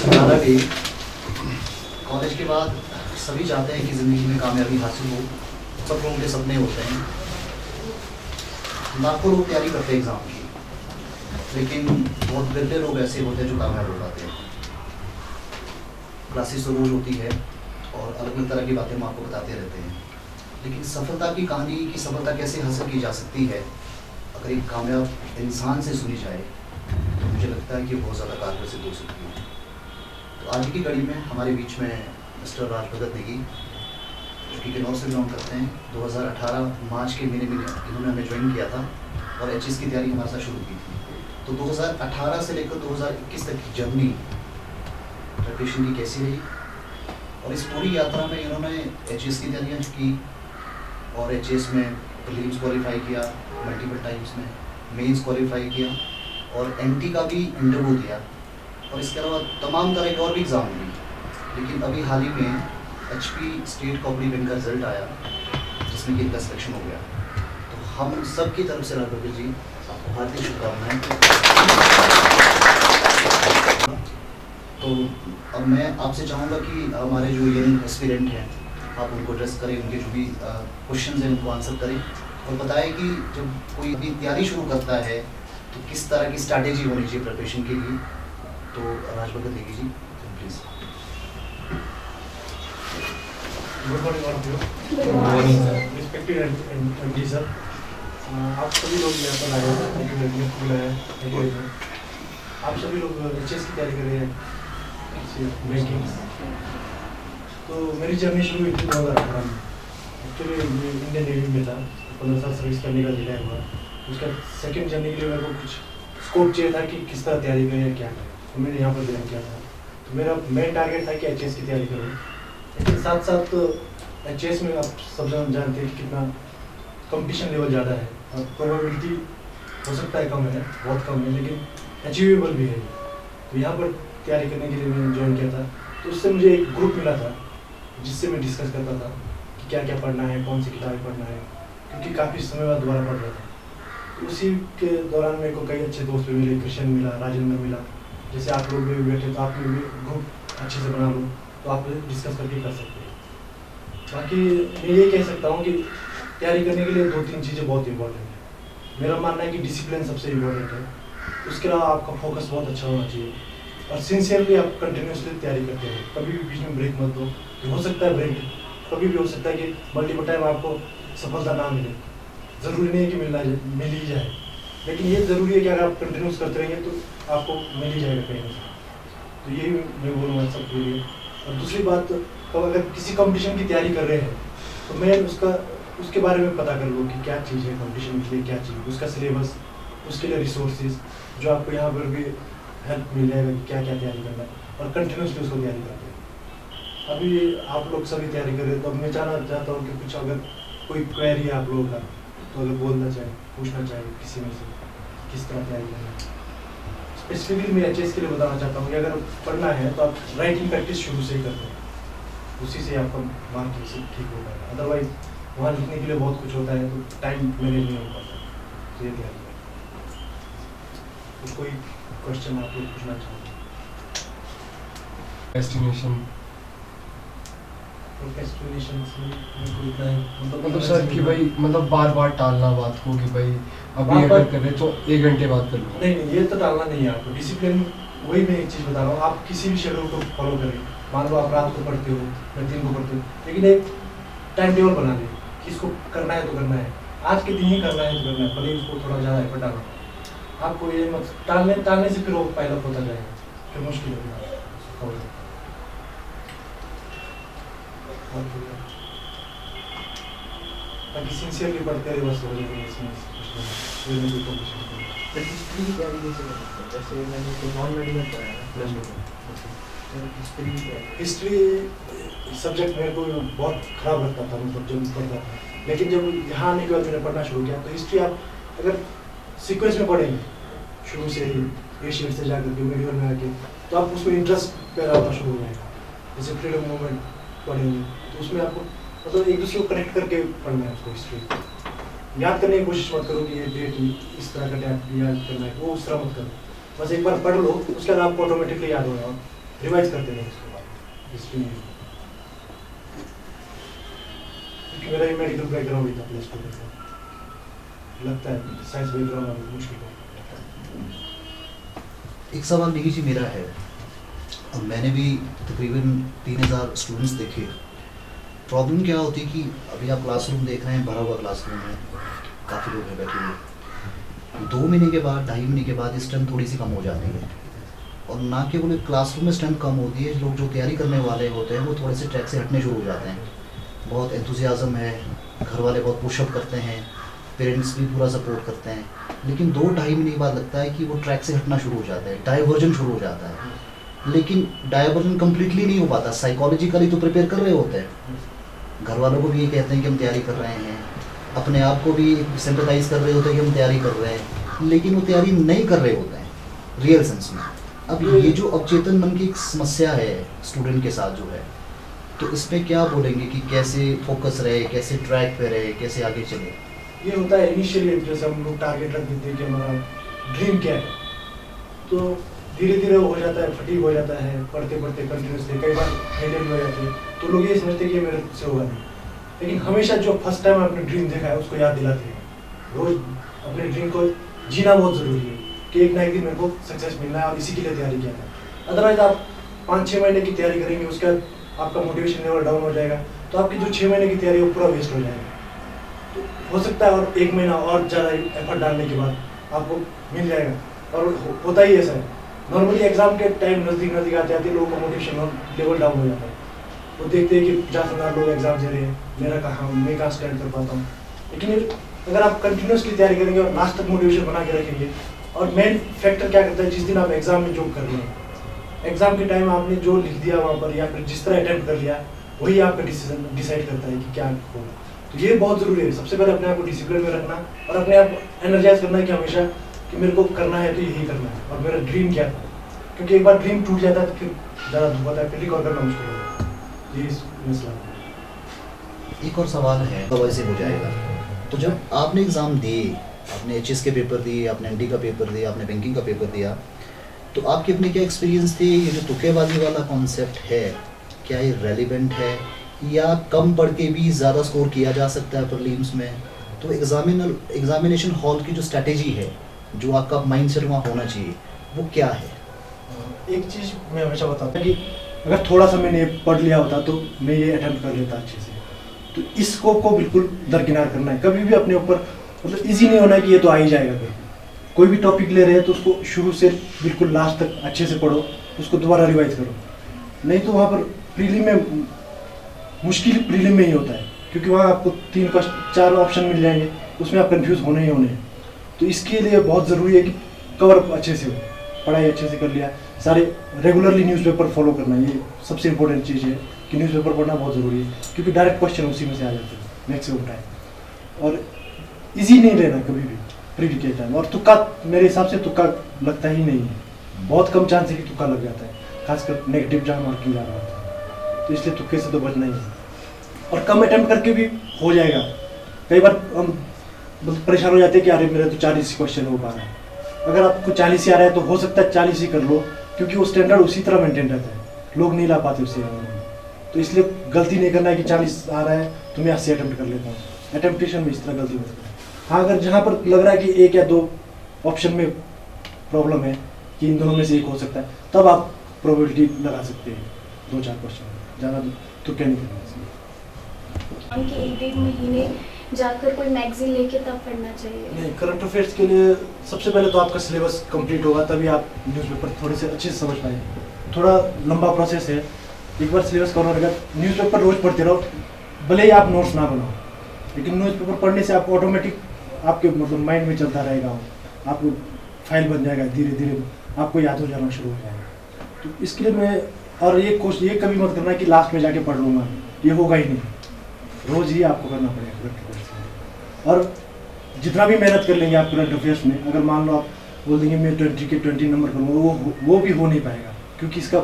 हमारा भी कॉलेज के बाद सभी चाहते हैं कि ज़िंदगी में कामयाबी हासिल हो। सब लोगों के सपने होते हैं। लाखों लोग तैयारी करते हैं एग्ज़ाम की, लेकिन बहुत गिरते लोग ऐसे होते हैं जो कामयाब हो जाते हैं। क्लासेस तो रोज़ होती है और अलग अलग तरह की बातें हम आपको बताते रहते हैं, लेकिन सफलता की कहानी की सफलता कैसे हासिल की जा सकती है अगर एक कामयाब इंसान से सुनी जाए तो मुझे लगता है कि बहुत ज़्यादा कारगर सिद्ध हो सकती है। तो आज की कड़ी में हमारे बीच में मिस्टर राज भगत नेगी, जो कि किन्नौर से बिलोंग करते हैं। 2018 मार्च के महीने में इन्होंने हमें ज्वाइन किया था और एचएस की तैयारी हमारे साथ शुरू की थी। तो 2018 से लेकर 2021 तक की जर्नी प्रिपरेशन की कैसी रही और इस पूरी यात्रा में इन्होंने एचएस की तैयारियाँ की और एचएस में प्रीलिम्स क्वालिफाई किया, मल्टीपल टाइम्स में मेंस क्वालिफाई किया और एमटी का भी इंटरव्यू दिया और इसके अलावा तमाम तरह के और भी एग्ज़ाम दिए। लेकिन अभी हाल ही में एचपी स्टेट कॉपरेटिव बैंक का रिजल्ट आया जिसमें कि इनका सिलेक्शन हो गया। तो हम सब की तरफ से राज भगत जी आपको हार्दिक शुभकामनाएं। तो अब मैं आपसे चाहूँगा कि हमारे जो यंग एस्पिरेंट हैं आप उनको एड्रेस करें, उनके जो भी क्वेश्चन हैं उनको आंसर करें और बताएं कि जब कोई अभी तैयारी शुरू करता है तो किस तरह की स्ट्रैटेजी होनी चाहिए प्रिपरेशन के लिए। तो Raj Bhagat Negi ji please. Good morning all of you. Good morning respected MD sir, आप सभी लोग यहाँ पर आए हैं। आप सभी लोग एचएस की तैयारी कर रहे हैं बैंकिंग। तो मेरी जर्नी शुरू हुई थी 2018 में। एक्चुअली मैं इंडियन नेवी में था, 15 साल सर्विस करने का डिले हुआ। उसका सेकंड जर्नी के लिए मेरे को कुछ स्कोप चाहिए था कि किस तरह तैयारी करें या क्या करें, तो मैंने यहाँ पर ज्वाइन किया था। तो मेरा मेन टारगेट था कि एचएस की तैयारी करूँ, लेकिन साथ साथ एचएस में आप सब जानते हैं कि कितना कंपटीशन लेवल ज़्यादा है और प्रोबेबिलिटी हो सकता है कम है, बहुत कम है, लेकिन अचीवेबल भी है। तो यहाँ पर तैयारी करने के लिए मैंने ज्वाइन किया था। तो उससे मुझे एक ग्रुप मिला था जिससे मैं डिस्कस करता था कि क्या क्या पढ़ना है, कौन सी किताबें पढ़ना है, क्योंकि काफ़ी समय बाद दोबारा पढ़ रहा था। तो उसी के दौरान मेरे को कई अच्छे दोस्त भी मिले, कृष्ण मिला, राजेंद्र मिला। जैसे आप लोग भी बैठे तो आप लोग भी ग्रुप अच्छे से बना लो तो आप डिस्कस करके कर सकते हैं। बाकी मैं ये कह सकता हूँ कि तैयारी करने के लिए 2-3 चीज़ें बहुत इंपॉर्टेंट है। मेरा मानना है कि डिसिप्लिन सबसे इम्पोर्टेंट है, उसके अलावा आपका फोकस बहुत अच्छा होना चाहिए और सिंसियरली आप कंटिन्यूसली तैयारी करते हैं। कभी भी बीच में ब्रेक मत दो। हो सकता है ब्रेक कभी भी हो सकता है कि मल्टीपल टाइम आपको सफलता ना मिले, ज़रूरी नहीं है कि मिल ही जाए, लेकिन ये ज़रूरी है कि अगर आप कंटिन्यूस करते रहेंगे तो आपको मिल ही जाएगा कहीं से। तो यही मैं बोलूँगा सबके लिए। और दूसरी बात, तो अगर किसी कंपटीशन की तैयारी कर रहे हैं तो मैं उसके बारे में पता कर लो कि क्या चीज़ है कंपटीशन के लिए, क्या चीज़, उसका सिलेबस, उसके लिए रिसोर्सेज जो आपको यहाँ पर भी हेल्प मिल जाएगा कि क्या क्या तैयारी करना है और कंटिन्यूसली उसको तैयारी करते हैं। अभी आप लोग सभी तैयारी कर रहे हैं तो मैं जानना चाहता हूँ कि कुछ अगर कोई क्वेरी है आप लोगों का तो अगर बोलना चाहें, पूछना चाहें किसी में से किस तरह तैयारी करना है। स्पेसिफिकली मैं एचएस के लिए बताना चाहता हूँ कि अगर पढ़ना है तो आप राइटिंग प्रैक्टिस शुरू से ही करते हैं, उसी से आपका मार्क ठीक हो पाएगा। अदरवाइज वहाँ लिखने के लिए बहुत कुछ होता है तो टाइम मैनेज नहीं हो पाता। तो ये ध्यान रखें। तो कोई क्वेश्चन आप लोग पूछना चाहते हैं? एस्टिमेशन प्रोक्रेस्टिनेशन से कोई इतना मतलब सर कि भाई मतलब बार बार टालना बात को कि भाई अभी अगर कर रहे तो 1 घंटे बाद कर लो। नहीं, ये तो टालना नहीं है आपको। डिसिप्लिन, वही मैं एक चीज़ बता रहा हूँ, आप किसी भी शेड्यूल को फॉलो करें। मान लो आप रात को पढ़ते हो या दिन को पढ़ते हो, लेकिन एक टाइम टेबल बना लें कि इसको करना है तो करना है, आज के दिन ही करना है तो करना है, भले उसको थोड़ा ज़्यादा एफर्ट डालना। आपको ये मत टालने से फिर वो पाइलअप होता जाएगा, फिर मुश्किल होगा। बाकी सिंसियरली पढ़ते रहे बस हो जाएगा। इसमें हिस्ट्री की तैयारी कैसे कर सकते हैं? जैसे मैंने तो नॉन मेडिकल पढ़ा है प्लस 2 में, हिस्ट्री की तैयारी। हिस्ट्री सब्जेक्ट मेरे को बहुत ख़राब लगता था, मतलब जब पढ़ता था, लेकिन जब यहाँ आने के बाद मैंने पढ़ना शुरू किया तो हिस्ट्री आप अगर सीक्वेंस में पढ़ेंगे शुरू से ही एशियन से जाकर के मेडिकल में आके, तो आप उसमें इंटरेस्ट पैदा होना शुरू हो जाएगा। जैसे फ्रीडम मूवमेंट पढ़ेंगे तो उसमें आपको मतलब एक दूसरे को कनेक्ट करके पढ़ना है उसको। हिस्ट्री याद करने की कोशिश मत करो कि ये डेट इस तरह का टाइप याद करना है, वो उस तरह मत करो। बस एक बार पढ़ लो, उसके बाद आपको ऑटोमेटिकली याद होगा रिवाइज करते रहें उसके बाद हिस्ट्री में, क्योंकि मेरा मेडिकल बैकग्राउंड भी था प्लस 2 में, लगता है साइंस बैकग्राउंड में मुश्किल हो। एक सवाल निकी जी मेरा है, अब मैंने भी तकरीबन 3000 स्टूडेंट्स देखे। प्रॉब्लम क्या होती है कि अभी आप क्लासरूम देख रहे हैं, भरा हुआ क्लासरूम है, काफ़ी लोग हैं बैठे हुए, 2 महीने के बाद 2.5 महीने के बाद स्ट्रेंथ थोड़ी सी कम हो जाती है। और ना केवल क्लासरूम में स्ट्रेंथ कम होती है, लोग जो तैयारी करने वाले होते हैं वो थोड़े से ट्रैक से हटने शुरू हो जाते हैं। बहुत एंथुसियाज्म है, घर वाले बहुत पुशअप करते हैं, पेरेंट्स भी पूरा सपोर्ट करते हैं, लेकिन 2-2.5 महीने के बाद लगता है कि वो ट्रैक से हटना शुरू हो जाता है, डाइवर्जन शुरू हो जाता है। लेकिन डाइवर्जन कम्प्लीटली नहीं हो पाता, साइकोलॉजिकली तो प्रिपेयर कर रहे होते हैं, घर वालों को भी ये कहते हैं कि हम तैयारी कर रहे हैं, अपने आप को भी सिंपैथाइज कर रहे होते हैं कि हम तैयारी कर रहे हैं, लेकिन वो तैयारी नहीं कर रहे होते हैं रियल सेंस में। अब ये जो अवचेतन मन की एक समस्या है स्टूडेंट के साथ जो है, तो इसमें क्या बोलेंगे कि कैसे फोकस रहे, कैसे ट्रैक पे रहे, कैसे आगे चले? ये होता है इनिशियली जैसे हम लोग टारगेट रख देते हैं कि हमारा ड्रीम क्या है, तो धीरे धीरे हो जाता है, फटीग हो जाता है, पढ़ते पढ़ते कंटिन्यूसली, कई बार फेलियर भी हो जाते हैं, तो लोग ये समझते हैं कि ये मेरे से होगा नहीं। लेकिन हमेशा जो फर्स्ट टाइम आपने ड्रीम देखा है उसको याद दिलाते हैं, रोज अपने ड्रीम को जीना बहुत ज़रूरी है कि एक ना एक दिन मेरे को सक्सेस मिलना है और इसी के लिए तैयारी किया था। अदरवाइज आप 5-6 महीने की तैयारी करेंगे, उसके बाद आपका मोटिवेशन लेवल डाउन हो जाएगा, तो आपकी जो 6 महीने की तैयारी है वो पूरा वेस्ट हो जाएगा। तो हो सकता है और 1 महीना और ज़्यादा एफर्ट डालने के बाद आपको मिल जाएगा, और होता ही ऐसा है। नॉर्मली एग्जाम के टाइम नज़दीक आते आते लोगों का मोटिवेशन लेवल डाउन हो जाता है, वो देखते हैं कि 50,000 लोग एग्जाम दे रहे हैं, मैं कहाँ स्टैंड कर पाता हूँ। लेकिन अगर आप कंटिन्यूसली तैयारी करेंगे और लास्ट तक मोटिवेशन बना के रखेंगे, और मेन फैक्टर क्या करता है, जिस दिन आप एग्जाम में जो कर रहे हैं, एग्जाम के टाइम आपने जो लिख दिया वहाँ पर या फिर जिस तरह अटेम्प्ट कर लिया, वही आपका डिसीजन डिसाइड करता है कि क्या होगा। तो ये बहुत ज़रूरी है, सबसे पहले अपने आप को डिसिप्लिन में रखना और अपने आप एनर्जाइज करना कि हमेशा कि मेरे को करना है तो यही करना है, और मेरा ड्रीम क्या था। क्योंकि एक बार ड्रीम टूट जाता है तो फिर ज़्यादा दुख होता है, फिर रिकॉर्ड करना मुश्किल होता है। ये मसला है। एक और सवाल है, तो वैसे हो जाएगा, तो जब आपने एग्ज़ाम दिए, आपने एचएस के पेपर दिए, आपने एनडी का पेपर दिया, आपने बैंकिंग का पेपर दिया, तो आपके अपने क्या एक्सपीरियंस थे? ये जो तुक्केबाजी वाला कॉन्सेप्ट है, क्या ये रेलिवेंट है, या कम पढ़ के भी ज़्यादा स्कोर किया जा सकता है प्रीलिम्स में? तो एग्जामिनेशन हॉल की जो स्ट्रैटेजी है, जो आपका माइंडसेट वहाँ होना चाहिए, वो क्या है? एक चीज़ मैं हमेशा बताता हूँ कि अगर थोड़ा सा मैंने पढ़ लिया होता तो मैं ये अटेम्प्ट कर लेता अच्छे से। तो इस स्कोप को बिल्कुल दरकिनार करना है, कभी भी अपने ऊपर मतलब इजी नहीं होना है कि ये तो आ ही जाएगा। कोई भी टॉपिक ले रहे हैं तो उसको शुरू से बिल्कुल लास्ट तक अच्छे से पढ़ो, उसको दोबारा रिवाइज करो, नहीं तो वहाँ पर प्रीलिम में मुश्किल प्रीलिम में ही होता है, क्योंकि वहाँ आपको 3-4 ऑप्शन मिल जाएंगे, उसमें आप कंफ्यूज होने ही होने हैं। तो इसके लिए बहुत ज़रूरी है कि कवर अप अच्छे से हो, पढ़ाई अच्छे से कर लिया, सारे रेगुलरली न्यूज़पेपर फॉलो करना, ये सबसे इंपॉर्टेंट चीज़ है कि न्यूज़पेपर पढ़ना बहुत ज़रूरी है, क्योंकि डायरेक्ट क्वेश्चन उसी में से आ जाते हैं मैक्सिमम टाइम। और इजी नहीं लेना कभी भी प्री के टाइम, और तुक्का मेरे हिसाब से तुक्का लगता ही नहीं है, बहुत कम चांस है कि तुक्का लग जाता है, खासकर नेगेटिव जहाँ मार्किंग जा रहा होता है। तो इसलिए तुक्के से तो बचना ही है, और कम अटेम्प्ट करके भी हो जाएगा। कई बार हम बहुत परेशान हो जाते हैं कि अरे मेरा तो 40 क्वेश्चन हो पा रहा है। अगर आपको 40 ही आ रहा है तो हो सकता है 40 ही कर लो, क्योंकि वो स्टैंडर्ड उसी तरह मेंटेन रहता है, लोग नहीं ला पाते उससे। तो इसलिए गलती नहीं करना है कि 40 आ रहा है तो मैं 80 अटेम्प्ट कर लेता हूँ, अटेम्प्टेशन में इस तरह गलती मत करें। हाँ, अगर जहाँ पर लग रहा है कि 1 या 2 ऑप्शन में प्रॉब्लम है कि इन दोनों में से एक हो सकता है, तब आप प्रोबेबिलिटी लगा सकते हैं 2-4 क्वेश्चन, ज़्यादा तो क्या नहीं करना चाहिए। कि 1-1.5 महीने जाकर कोई मैगजीन लेके तब पढ़ना चाहिए? नहीं, करंट अफेयर्स के लिए सबसे पहले तो आपका सिलेबस कंप्लीट होगा, तभी आप न्यूज़पेपर थोड़े से अच्छे से समझ पाएंगे। थोड़ा लंबा प्रोसेस है, एक बार सिलेबस कवर होगा, न्यूज़पेपर रोज़ पढ़ते रहो, भले ही आप नोट्स ना बनाओ, लेकिन न्यूज़पेपर पढ़ने से आप ऑटोमेटिक आपके मतलब माइंड में चलता रहेगा, आपको फाइल बन जाएगा, धीरे धीरे आपको याद हो जाना शुरू हो जाएगा। तो इसके लिए मैं, और ये कभी मत करना कि लास्ट में जाके पढ़ लूँगा, ये होगा ही नहीं, रोज़ ही आपको करना पड़ेगा करंट अफेयर्स। और जितना भी मेहनत कर लेंगे आप करंट अफेयर्स में, अगर मान लो आप बोल देंगे मैं 20 के 20 नंबर करूँगा, वो भी हो नहीं पाएगा, क्योंकि इसका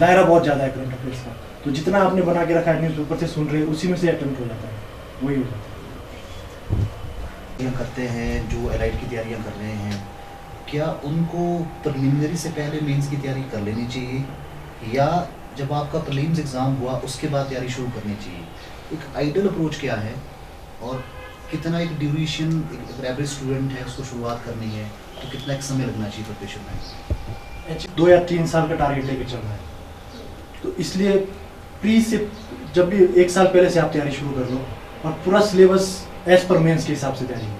दायरा बहुत ज़्यादा है करंट अफेयर्स का। तो जितना आपने बना के रखा है, न्यूज़पेपर से सुन रहे हैं, उसी में से अटेम्प्ट हो जाता है, वही हो जाता है। करते हैं जो एलाइड की तैयारियां कर रहे हैं, क्या उनको प्रिलिमिनरी से पहले मेंस की तैयारी कर लेनी चाहिए, या जब आपका प्रीलिम्स एग्ज़ाम हुआ उसके बाद तैयारी शुरू करनी चाहिए? एक आइडियल अप्रोच क्या है और कितना एक ड्यूरेशन, एक एवरेज स्टूडेंट है उसको शुरुआत करनी है तो कितना एक समय लगना चाहिए प्रिपरेशन में? 2 या 3 साल का टारगेट लेके चल रहा है, तो इसलिए प्री से जब भी 1 साल पहले से आप तैयारी शुरू कर लो और पूरा सिलेबस एज पर मेंस के हिसाब से तैयारी है,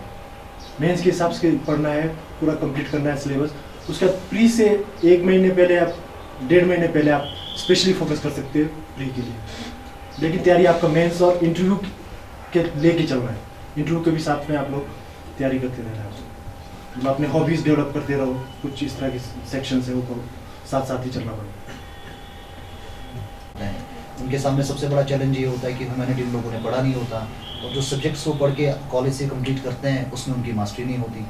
मेंस के हिसाब से पढ़ना है, पूरा कंप्लीट करना है सिलेबस। उसके बाद प्री से 1 महीने पहले आप 1.5 महीने पहले आप स्पेशली फोकस कर सकते हो प्री के लिए, लेकिन तैयारी आपका मेंस और इंटरव्यू के लेके चलना है। इंटरव्यू के भी साथ में आप लोग तैयारी करते रहना है, मतलब अपने हॉबीज़ डेवलप करते रहो, कुछ इस तरह के सेक्शन है वो करो, साथ साथ ही चलना पड़ेगा। उनके सामने सबसे बड़ा चैलेंज ये होता है कि ह्यूमैनिटी लोगों ने पढ़ा नहीं होता और जो सब्जेक्ट्स वो पढ़ के कॉलेज से कंप्लीट करते हैं उसमें उनकी मास्टरी नहीं होती।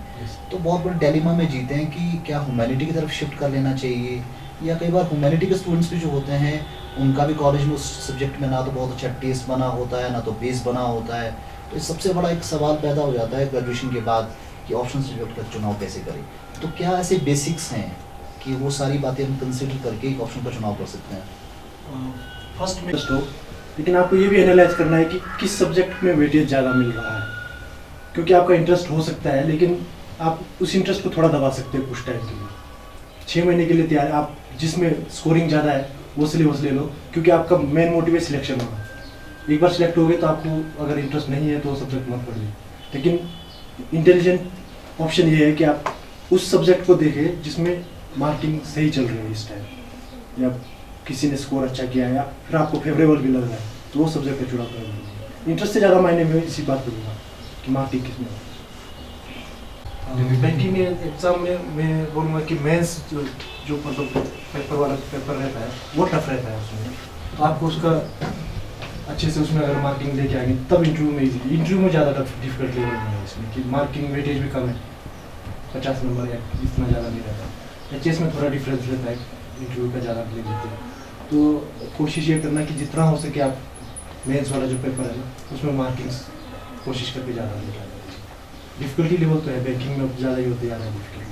तो बहुत बड़े डिलेमा में जीते हैं कि क्या ह्यूमैनिटी की तरफ शिफ्ट कर लेना चाहिए, या कई बार ह्यूमैनिटी के स्टूडेंट्स भी जो होते हैं उनका भी कॉलेज में उस सब्जेक्ट में ना तो बहुत अच्छा टेस्ट बना होता है ना तो बेस बना होता है। तो इस सबसे बड़ा एक सवाल पैदा हो जाता है ग्रेजुएशन के बाद कि ऑप्शन सब्जेक्ट का चुनाव कैसे करें। तो क्या ऐसे बेसिक्स हैं कि वो सारी बातें हम कंसिडर करके एक ऑप्शन का चुनाव कर सकते हैं? फर्स्ट में हो, लेकिन आपको ये भी एनालाइज करना है कि किस सब्जेक्ट में वेटेज ज़्यादा मिल रहा है, क्योंकि आपका इंटरेस्ट हो सकता है लेकिन आप उस इंटरेस्ट को थोड़ा दबा सकते हैं कुछ टाइम के लिए। 6 महीने के लिए तैयार, आप जिसमें स्कोरिंग ज़्यादा है वो सिलेबस ले लो, क्योंकि आपका मेन मोटिव है सिलेक्शन होना। एक बार सिलेक्ट हो गए तो आपको अगर इंटरेस्ट नहीं है तो सब्जेक्ट मत पढ़िए, लेकिन इंटेलिजेंट ऑप्शन ये है कि आप उस सब्जेक्ट को देखें जिसमें मार्किंग सही चल रही है इस टाइम, या किसी ने स्कोर अच्छा किया है या फिर आपको फेवरेबल भी लग रहा है तो वो सब्जेक्ट का चुनाव करेंगे। इंटरेस्ट से ज़्यादा मायने में इसी बात करूँगा कि मार्किंग किस में। बैंकिंग में एग्ज़ाम में मैं बोलूँगा कि मेंस जो मतलब पेपर वाला पेपर रहता है वो टफ रहता है उसमें, तो आपको उसका अच्छे से उसमें अगर मार्किंग लेके आएंगे तब इंटरव्यू में इजी। इंटरव्यू में ज़्यादा डिफिकल्ट लेवल नहीं है इसमें कि मार्किंग वेटेज भी कम है, 50 नंबर या इतना ज़्यादा नहीं रहता। एचएस में थोड़ा डिफरेंस रहता है, इंटरव्यू का ज़्यादा ले लेते हैं। तो कोशिश ये करना कि जितना हो सके आप मेंस वाला जो पेपर है ना उसमें मार्किंग्स कोशिश करके ज़्यादा लेके आना। डिफिकल्टी लेवल तो है बैंकिंग में ज़्यादा ही होते जा रहा है डिफिकल्टी।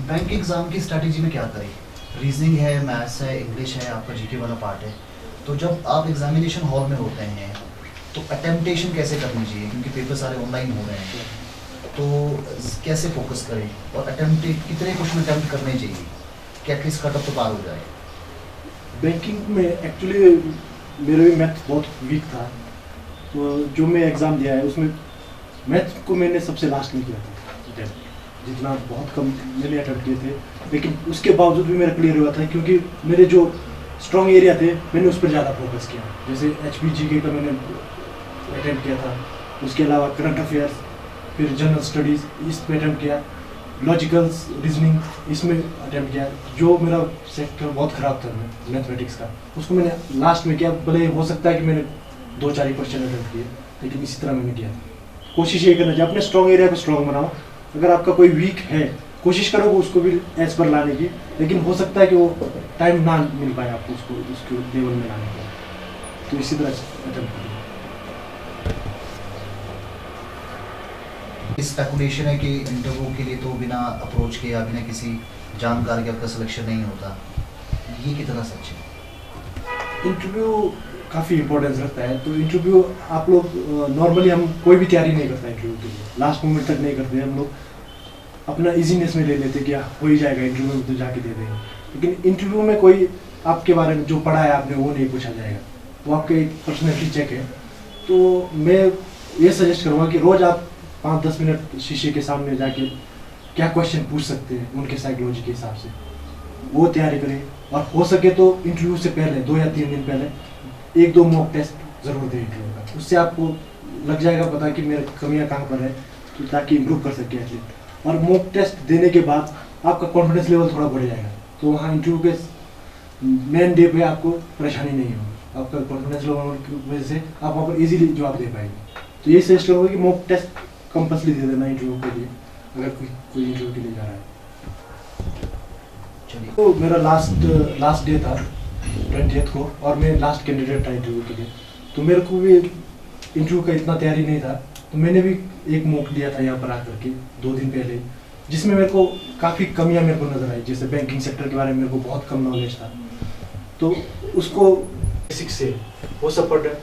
बैंक एग्ज़ाम की स्ट्रैटेजी में क्या करें? रीजनिंग है, मैथ्स है, इंग्लिश है, आपका जीके वाला पार्ट है। तो जब आप एग्जामिनेशन हॉल में होते हैं तो अटेम्पटेशन कैसे करनी चाहिए, क्योंकि पेपर सारे ऑनलाइन हो रहे हैं, तो कैसे फोकस करें और अटेम्प्ट कितने क्वेश्चन अटेम्प्ट करने चाहिए कि एटलीस्ट कट ऑफ तो पार हो जाए? बैंकिंग में एक्चुअली मेरा भी मैथ बहुत वीक था, तो जो मैं एग्ज़ाम दिया है उसमें मैथ को मैंने सबसे लास्ट में किया था, जितना बहुत कम मैंने अटेम्प्ट किए थे, लेकिन उसके बावजूद भी मेरा क्लियर हुआ था क्योंकि मेरे जो स्ट्रॉन्ग एरिया थे मैंने उस पर ज़्यादा फोकस किया। जैसे HPGK का मैंने अटेम्प्ट किया था, उसके अलावा करंट अफेयर्स, फिर जनरल स्टडीज़ इस पर अटेम्प्ट किया, लॉजिकल्स रीजनिंग इसमें अटेम्प्ट किया। जो मेरा सेक्टर बहुत ख़राब था मैथमेटिक्स का, उसको मैंने लास्ट में किया। भले हो सकता है कि मैंने 2-4 क्वेश्चन अटेम्प्ट किए, लेकिन इसी तरह मैंने किया। कोशिश ये करना चाहिए अपने स्ट्रॉन्ग एरिया को स्ट्रॉन्ग बनाओ। अगर आपका कोई वीक है कोशिश करो उसको भी एज पर लाने की, लेकिन हो सकता है कि वो टाइम ना मिल पाए आपको उसको उसके लेवल में लाने का, तो इसी तरह अटेम्प्ट करिए। स्पेकुलेशन है कि इंटरव्यू के लिए तो बिना अप्रोच के या बिना किसी जानकार के आपका सिलेक्शन नहीं होता, ये कितना सच है? इंटरव्यू काफ़ी इंपॉर्टेंस रखता है। तो इंटरव्यू आप लोग नॉर्मली हम कोई भी तैयारी नहीं करता इंटरव्यू के लिए, लास्ट मोमेंट तक नहीं करते। हम लोग अपना इजीनेस में ले लेते कि हो ही जाएगा इंटरव्यू में तो जाके दे देंगे, लेकिन इंटरव्यू में कोई आपके बारे में जो पढ़ा है आपने वो नहीं पूछा जाएगा, वो आपका एक पर्सनैलिटी चेक है। तो मैं ये सजेस्ट करूँगा कि रोज़ आप 5-10 मिनट शीशे के सामने जाके क्या क्वेश्चन पूछ सकते हैं उनके साइकोलॉजी के हिसाब से वो तैयारी करें, और हो सके तो इंटरव्यू से पहले 2 या 3 दिन पहले 1-2 मॉक टेस्ट ज़रूर दें इंटरव्यू का। उससे आपको लग जाएगा पता कि मेरी कमियाँ कहाँ पर है, तो ताकि इम्प्रूव कर सके एटलीस्ट। और मॉक टेस्ट देने के बाद आपका कॉन्फिडेंस लेवल थोड़ा बढ़ जाएगा, तो वहाँ इंटरव्यू के मेन डे पे आपको परेशानी नहीं होगी। आपका कॉन्फिडेंस लेवल की वजह से आप वहाँ पर ईजिली जवाब दे पाएंगे। तो ये सजेस्ट करूँगा कि मॉक टेस्ट कंपल्सरी दे देना इंटरव्यू के लिए, अगर कोई इंटरव्यू के लिए जा रहा है। चलिए, तो मेरा लास्ट डे था 20th को, और मैं लास्ट कैंडिडेट था इंटरव्यू के लिए। तो मेरे को भी इंटरव्यू का इतना तैयारी नहीं था, तो मैंने भी एक मॉक दिया था यहाँ पर आकर के 2 दिन पहले। जिसमें मेरे को काफ़ी कमियां मेरे को नजर आई, जैसे बैंकिंग सेक्टर के बारे में मेरे को बहुत कम नॉलेज था, तो उसको बेसिक से वो सब पढ़ रहे,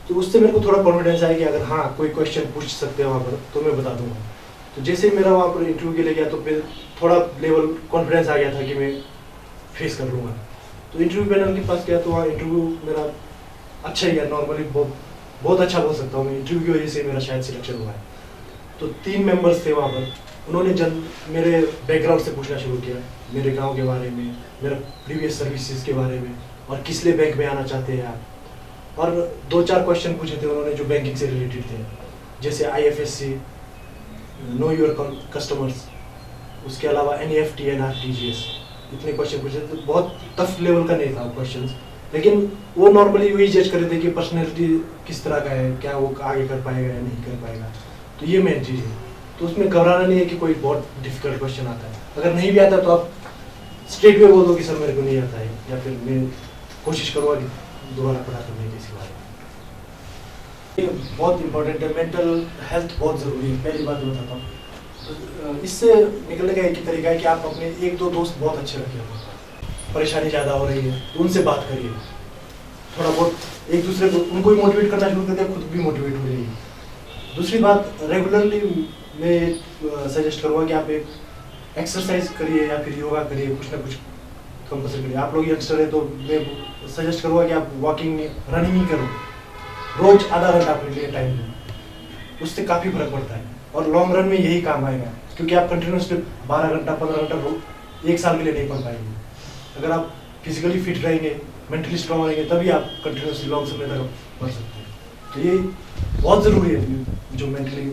तो उससे मेरे को थोड़ा कॉन्फिडेंस आया कि अगर हाँ कोई क्वेश्चन पूछ सकते हैं वहाँ पर तो मैं बता दूंगा। तो जैसे ही मेरा वहाँ पर इंटरव्यू के लिए गया तो फिर थोड़ा लेवल कॉन्फिडेंस आ गया था कि मैं फेस कर लूँगा। तो इंटरव्यू पैनल के पास गया तो वहाँ इंटरव्यू मेरा अच्छा ही है, नॉर्मली बहुत अच्छा बोल सकता हूँ मैं, इंटरव्यू की वजह से मेरा शायद सिलेक्शन हुआ है। तो 3 मेंबर्स थे वहाँ पर, उन्होंने मेरे बैकग्राउंड से पूछना शुरू किया, मेरे गांव के बारे में, मेरा प्रीवियस सर्विसेज के बारे में, और किस लिए बैंक में आना चाहते हैं आप। और 2-4 क्वेश्चन पूछे थे उन्होंने जो बैंकिंग से रिलेटेड थे, जैसे IFSC, नो योर कस्टमर्स, उसके अलावा NEFT and RTGS, इतने क्वेश्चन पूछे थे। बहुत टफ लेवल का नहीं था क्वेश्चन, लेकिन वो नॉर्मली वही जज कर रहे थे कि पर्सनैलिटी किस तरह का है, क्या वो आगे कर पाएगा या नहीं कर पाएगा। तो ये मेन चीज़ है। तो उसमें घबराना नहीं है कि कोई बहुत डिफिकल्ट क्वेश्चन आता है, अगर नहीं भी आता तो आप स्ट्रेट वे बोल दो कि सर मेरे को नहीं आता है, या फिर मैं कोशिश करूँगा कि दोबारा पढ़ा करने की इसी बारे में। ये बहुत इंपॉर्टेंट है, मेंटल हेल्थ बहुत ज़रूरी है, पहली बात बताता हूँ। तो इससे निकलने का एक ही तरीका है कि आप अपने 1-2 दोस्त बहुत अच्छे रखिए, परेशानी ज़्यादा हो रही है तो उनसे बात करिए, थोड़ा बहुत एक दूसरे को उनको भी मोटिवेट करना शुरू करते हैं, खुद भी मोटिवेट हो जाइए। दूसरी बात, रेगुलरली मैं सजेस्ट करूँगा कि आप एक एक्सरसाइज करिए या फिर योगा करिए, कुछ ना कुछ कंपल्सरी करिए। आप लोग यंगस्टर है तो मैं सजेस्ट करूँगा कि आप वॉकिंग रनिंग ही करो, रोज आधा घंटा अपने लिए टाइम दें, उससे काफ़ी फर्क पड़ता है और लॉन्ग रन में यही काम आएगा, क्योंकि आप कंटिन्यूसली 12 घंटा 15 घंटा 1 साल के लिए नहीं पढ़ पाएंगे। अगर आप फिजिकली फिट रहेंगे, मेंटली स्ट्रॉन्ग रहेंगे, तभी आप कंटिन्यूसली लॉन्ग समय तक पढ़ सकते हैं। तो ये बहुत ज़रूरी है, जो मेंटली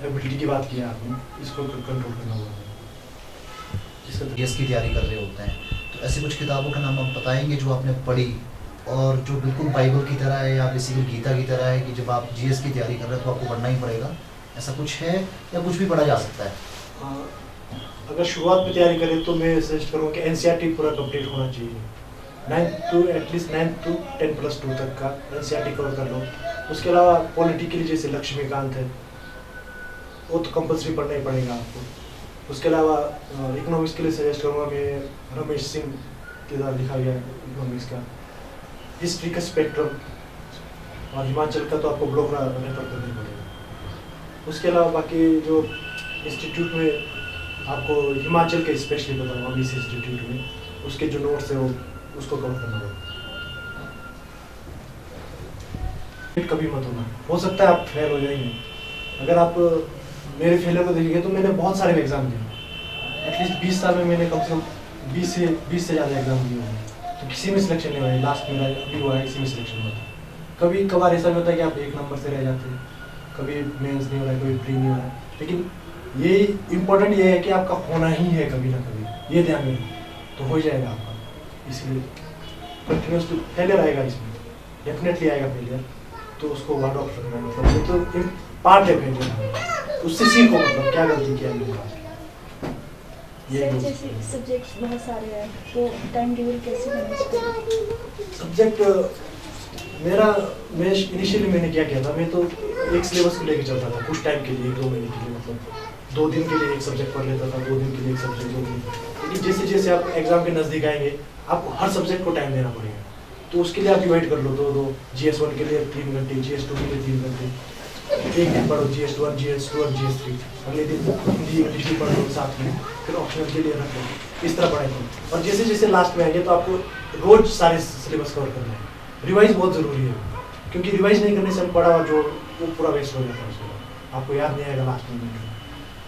एबिलिटी की बात की है आपने, इसको कंट्रोल करना होगा। जिसका GS की तैयारी कर रहे होते हैं, तो ऐसी कुछ किताबों का नाम आप बताएंगे जो आपने पढ़ी और जो बिल्कुल बाइबल की तरह है या बेसिकली गीता की तरह है कि जब आप GS की तैयारी कर रहे हैं तो आपको पढ़ना ही पड़ेगा, ऐसा कुछ है या कुछ भी पढ़ा जा सकता है? अगर शुरुआत में तैयारी करें तो मैं सजेस्ट करूँगा कि NCERT पूरा कंप्लीट होना चाहिए, 9th to 10+2 तक का NCERT कवर कर लो। उसके अलावा पॉलिटी के लिए जैसे लक्ष्मीकांत है, वो तो कंपल्सरी पढ़ना ही पड़ेगा आपको। उसके अलावा इकोनॉमिक्स के लिए सजेस्ट करूँगा मैं रमेश सिंह के द्वारा लिखा गया इकोनॉमिक्स का हिस्ट्री का स्पेक्ट्रम, और हिमाचल का तो आपको ब्लॉक रेफर करना पड़ेगा। उसके अलावा बाकी जो इंस्टीट्यूट में आपको हिमाचल के स्पेशली बताऊँगा, इस इंस्टीट्यूट में उसके जो नोट्स है वो उसको कवर करना होगा। कभी मत होना, हो सकता है आप फेल हो जाएंगे। अगर आप मेरे फेलियर को देखेंगे तो मैंने बहुत सारे एग्जाम दिए, एटलीस्ट 20 साल में मैंने कम से कम 20 से ज़्यादा एग्जाम दिए होंगे, तो किसी में सिलेक्शन नहीं हुआ है। लास्ट मेरा अभी हुआ है, इसी में सिलेक्शन हुआ था। कभी कभार ऐसा भी होता है कि आप 1 नंबर से रह जाते हैं, कभी मेंस नहीं हो रहा है, कभी प्री नहीं हो रहा है, लेकिन ये इम्पोर्टेंट ये है कि आपका होना ही है कभी ना कभी, ये ध्यान में तो हो जाएगा आपका। इसलिए कंटिन्यूसली फेलियर आएगा, इसमें डेफिनेटली आएगा फेलियर, तो उसको वार्ड ऑफ रखना है, मतलब ये तो पार्ट है फेलियर, उससे सीखो मतलब क्या गलती किया है। सर जैसे सब्जेक्ट्स बहुत सारे हैं तो टाइम टेबल कैसे मैनेज करें? सब्जेक्ट मैं इनिशियली मैंने क्या किया था, मैं तो एक सिलेबस को लेकर चलता था कुछ टाइम के लिए, 1-2 महीने के लिए, मतलब 2 दिन के लिए एक सब्जेक्ट पढ़ लेता था, 2 दिन के लिए एक सब्जेक्ट, 2 दिन। लेकिन जैसे जैसे आप एग्जाम के नज़दीक आएंगे आपको हर सब्जेक्ट को टाइम देना पड़ेगा, तो उसके लिए आप डिवाइड कर लो 2-2, GS1 के लिए 3 घंटे, GS2 के लिए 3 घंटे, एक दिन पढ़ो GS1, GS2 और GS3, अगले दिन हिंदी इंग्लिश भी पढ़ लो साथ में, फिर ऑप्शनल के लिए रख लो, इस तरह पढ़ाई करो। और जैसे जैसे लास्ट में आएंगे तो आपको रोज सारे सिलेबस कवर करना है। रिवाइज बहुत ज़रूरी है, क्योंकि रिवाइज नहीं करने से हम पढ़ा जो वो पूरा वेस्ट हो जाता है, उसके आपको याद नहीं आएगा लास्ट में।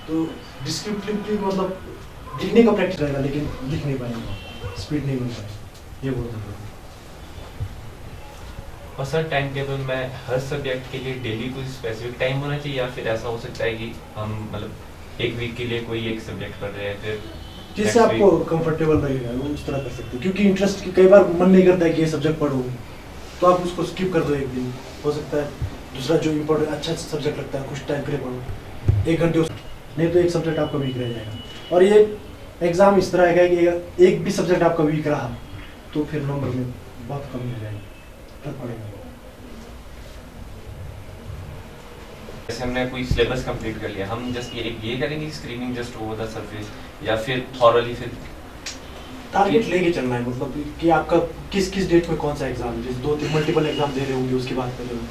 तो डिस्क्रिप्टिवली मतलब लिखने का प्रैक्टिस रहेगा, लेकिन लिख नहीं पाएंगे, स्पीड नहीं बन पाएगी, ये बहुत ज़रूरी है। और सर टाइम टेबल में हर सब्जेक्ट के लिए डेली कोई स्पेसिफिक टाइम होना चाहिए, या फिर ऐसा हो सकता है कि हम मतलब एक वीक के लिए कोई एक सब्जेक्ट पढ़ रहे हैं, फिर जिससे आपको कंफर्टेबल लगेगा वो उस तरह कर सकते हैं, क्योंकि इंटरेस्ट की कई बार मन नहीं करता है कि ये सब्जेक्ट पढ़ो, तो आप उसको स्किप कर दो एक दिन, हो सकता है दूसरा जो इम्पोर्टेंट अच्छा सब्जेक्ट लगता है कुछ टाइम के लिए पढ़ो, 1 घंटे, नहीं तो एक सब्जेक्ट आपका वीक रह जाएगा। और ये एग्जाम इस तरह है कि एक भी सब्जेक्ट आपका वीक रहा तो फिर नंबर में बहुत कम मिल जाएगा, फर्क पड़ेगा। जैसे हमने कोई सिलेबस कंप्लीट कर लिया, हम जस्ट ये करेंगे screening just over the surface, या फिर थॉरली फिर टारगेट लेके चलना है, मतलब कि आपका किस किस डेट में कौन सा एग्जाम, जैसे 2-3 मल्टीपल एग्जाम दे रहे होंगे उसकी बात कर रहे हो।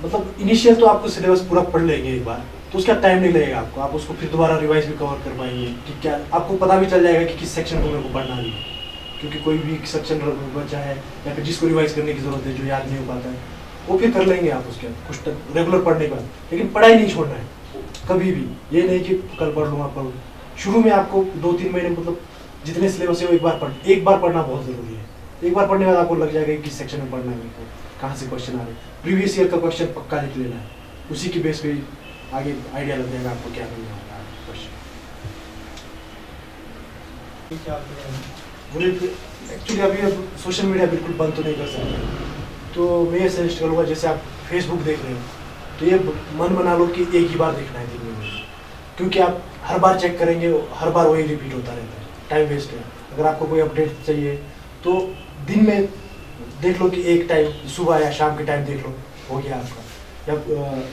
मतलब इनिशियल तो आपको सिलेबस पूरा पढ़ लेंगे एक बार, तो उसका टाइम नहीं लगेगा आपको, आप उसको फिर दोबारा रिवाइज भी कवर कर पाएंगे कि क्या आपको पता भी चल जाएगा कि किस सेक्शन को मेरे को पढ़ना है, क्योंकि कोई भी सेक्शन बचा है या फिर जिसको रिवाइज करने की जरूरत है जो याद नहीं हो पाता है वो फिर कर लेंगे आप उसके कुछ रेगुलर पढ़ने के बाद। लेकिन पढ़ाई नहीं छोड़ना है कभी भी, ये नहीं कि कल पढ़ लूँगा पढ़ लूँ। शुरू में आपको 2-3 महीने मतलब जितने सिलेबस है वो एक बार पढ़ना बहुत ज़रूरी है। एक बार पढ़ने के बाद आपको लग जाएगा कि किस सेक्शन में पढ़ना है, मेरे को कहाँ से क्वेश्चन आ रहे हैं, प्रीवियस ईयर का क्वेश्चन पक्का लिख लेना है, उसी की बेस पे आगे आइडिया लग जाएगा आपको क्या करना है क्वेश्चन। बोले एक्चुअली अभी अब सोशल मीडिया बिल्कुल बंद तो नहीं कर सकते, तो मैं ये सजेस्ट करूँगा जैसे आप फेसबुक देख रहे हो तो ये मन बना लो कि एक ही बार देखना है दिन में, क्योंकि आप हर बार चेक करेंगे हर बार वही रिपीट होता रहता है, टाइम वेस्ट है। अगर आपको कोई अपडेट चाहिए तो दिन में देख लो कि एक टाइम सुबह या शाम के टाइम देख लो, हो गया आपका। या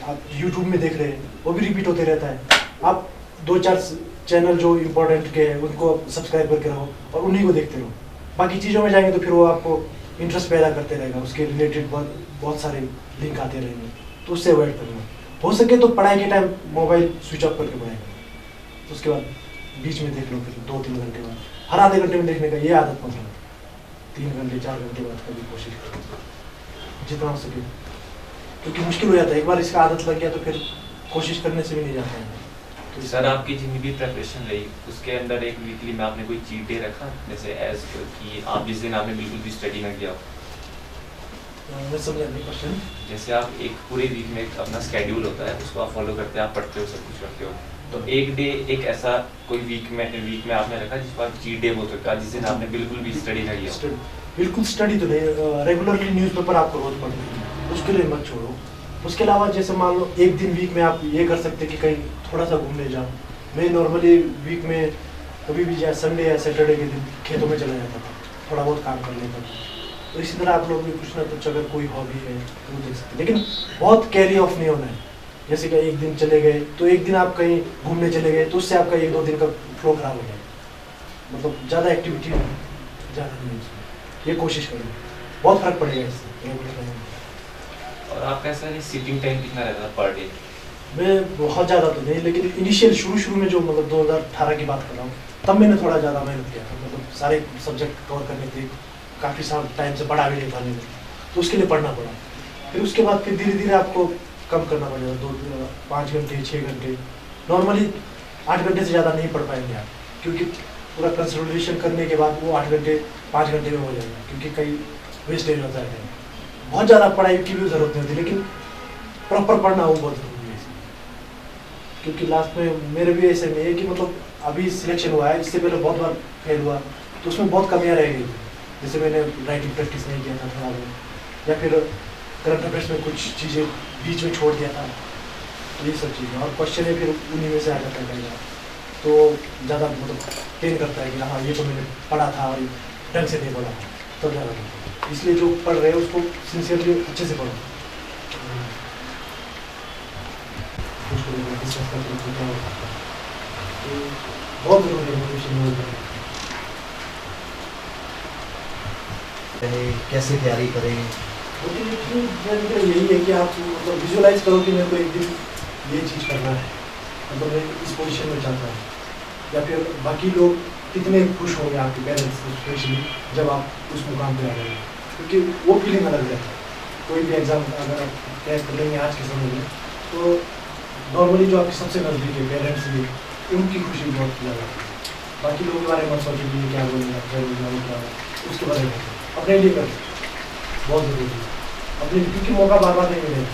आप यूट्यूब में देख रहे हैं वो भी रिपीट होते रहता है, आप 2-4 चैनल जो इम्पोर्टेंट के हैं उनको सब्सक्राइब करके रहो और उन्हीं को देखते रहो। बाकी चीज़ों में जाएंगे तो फिर वो आपको इंटरेस्ट पैदा करते रहेगा, उसके रिलेटेड बहुत सारे लिंक आते रहेंगे, तो उससे अवॉइड करना। हो सके तो पढ़ाई के टाइम मोबाइल स्विच ऑफ करके पढ़ाई करो, उसके बाद बीच में देख लो, फिर 2-3 घंटे बाद, हर आधे घंटे में देखने का ये आदत मत लो, 3 घंटे 4 घंटे बाद कभी कोशिश करो जितना हो सके, क्योंकि मुश्किल हो जाता है। एक बार इसका आदत लग गया तो फिर कोशिश करने से भी नहीं जाता है। तो सर आपकी जितनी भी प्रिपरेशन रही उसके अंदर एक वीकली में आपने कोई चीट डे रखा, जैसे एज कि आप जिस दिन आपने बिल्कुल भी स्टडी ना किया हो? मैं समझा नहीं क्वेश्चन। जैसे आप एक पूरे वीक में एक अपना स्केड्यूल होता है उसको आप फॉलो करते हैं, आप पढ़ते हो, सब कुछ करते हो, तो एक डे एक ऐसा कोई वीक में आपने रखा जिस पर चीट डे बोल सकता है, जिस दिन आपने बिल्कुल भी स्टडी ना किया हो? बिल्कुल स्टडी तो नहीं, रेगुलरली न्यूज़पेपर आपको रोज पढ़ना है, उसके लिए मत छोड़ो। उसके अलावा जैसे मान लो एक दिन वीक में आप ये कर सकते कि कहीं थोड़ा सा घूमने जाओ। मैं नॉर्मली वीक में कभी भी जाए संडे या सैटरडे के दिन खेतों में चला जाता था, थोड़ा बहुत काम कर लेता था। तो इसी तरह आप लोग भी कुछ ना कुछ अगर कोई हॉबी है तो देख सकते, लेकिन बहुत कैरी ऑफ नहीं होना है। जैसे कि एक दिन चले गए तो एक दिन आप कहीं घूमने चले गए तो उससे आपका 1-2 दिन का फ्लो खराब हो जाए, मतलब ज़्यादा एक्टिविटी ज़्यादा नहीं, ये कोशिश करें, बहुत फर्क पड़ेगा इससे रेगुलर रहने में। और आपका ऐसा नहीं सिटिंग टाइम कितना रहता है पर डे? मैं बहुत ज़्यादा तो नहीं, लेकिन इनिशियल शुरू में जो मतलब 2018 की बात कर रहा हूँ तब मैंने थोड़ा ज़्यादा मेहनत किया था, मतलब सारे सब्जेक्ट कवर करने थे, काफ़ी साल टाइम से पढ़ा भी नहीं था मैंने, तो उसके लिए पढ़ना पड़ा। फिर उसके बाद फिर धीरे धीरे आपको कम करना पड़ेगा, 5 घंटे 6 घंटे, नॉर्मली 8 घंटे से ज़्यादा नहीं पढ़ पाएंगे आप, क्योंकि पूरा कंसल्टेशन करने के बाद वो 8 घंटे 5 घंटे में हो जाएगा, क्योंकि कई वेस्टेज होता है। बहुत ज़्यादा पढ़ाई की भी ज़रूरत नहीं होती, लेकिन प्रॉपर पढ़ना वो बहुत ज़रूरी है, क्योंकि लास्ट में मेरे भी ऐसे में है कि मतलब अभी सिलेक्शन हुआ है, इससे पहले बहुत बार फेल हुआ, तो उसमें बहुत कमियाँ रह गई थी। जैसे मैंने राइटिंग प्रैक्टिस नहीं किया था थोड़ा बहुत, या फिर करंट अफेयर्स में कुछ चीज़ें बीच में छोड़ दिया था, तो ये सब चीज़ें और क्वेश्चन है फिर उन्हीं में से आ जाता है, तो ज़्यादा मतलब पेन करता है कि हाँ ये तो मैंने पढ़ा था और ढंग से नहीं पढ़ा, तब ज़्यादा करता है। इसलिए जो पढ़ रहे हैं उसको सिंसियरली अच्छे से पढ़ो। बहुत ज़रूरी है मोटिवेशन, कैसे तैयारी करें? यही है कि आप मतलब विजुअलाइज करो कि मेरे को एक दिन ये चीज़ करना है, मतलब मैं इस पोजीशन में चाहता हूँ, या फिर बाकी लोग कितने खुश होंगे आपके पेरेंट्स स्पेशली जब आप उस मुकाम पे आ गए, क्योंकि वो फीलिंग अलग रहता है। कोई भी एग्ज़ाम अगर आप क्रैक कर लेंगे आज के समय में, तो नॉर्मली जो आपके सबसे नज़दीक है पेरेंट्स भी, उनकी खुशी बहुत ज़्यादा है। बाकी लोगों के बारे में सोचें कि क्या बोलेंगे, उसके बारे में अपने लिए करें, बहुत ज़रूरी है अपने, क्योंकि मौका बार बार नहीं मिलेगा।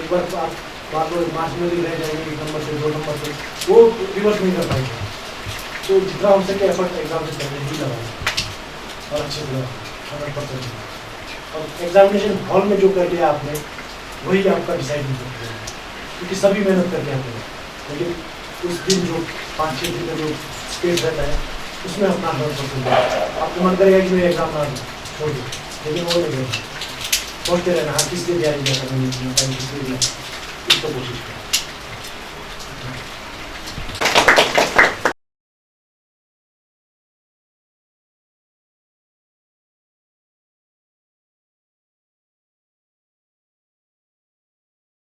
एक बार आप मान लो मार्च में रह जाएंगे 1 नंबर से 2 नंबर से, वो रिवर्स नहीं कर पाएंगे, तो जितना हो सके एफर्ट एग्जाम से पहले ही लगाए और अच्छे से 100%। और एग्जामिनेशन हॉल में जो कर लिया आपने वही आपका डिसाइड नहीं करते हैं, क्योंकि सभी मेहनत करके आते हैं, लेकिन उस दिन जो 5-6 दिन का जो स्पेस रहता है उसमें अपना 100% आपको मन करेगा कि मैं एग्जाम ना छोड़ दूँ, लेकिन वो नहीं करेगा, सोचते रहना हाँ किस लिए तैयारी किया था मैंने, किस लिए दिया, उसका कोशिश करें।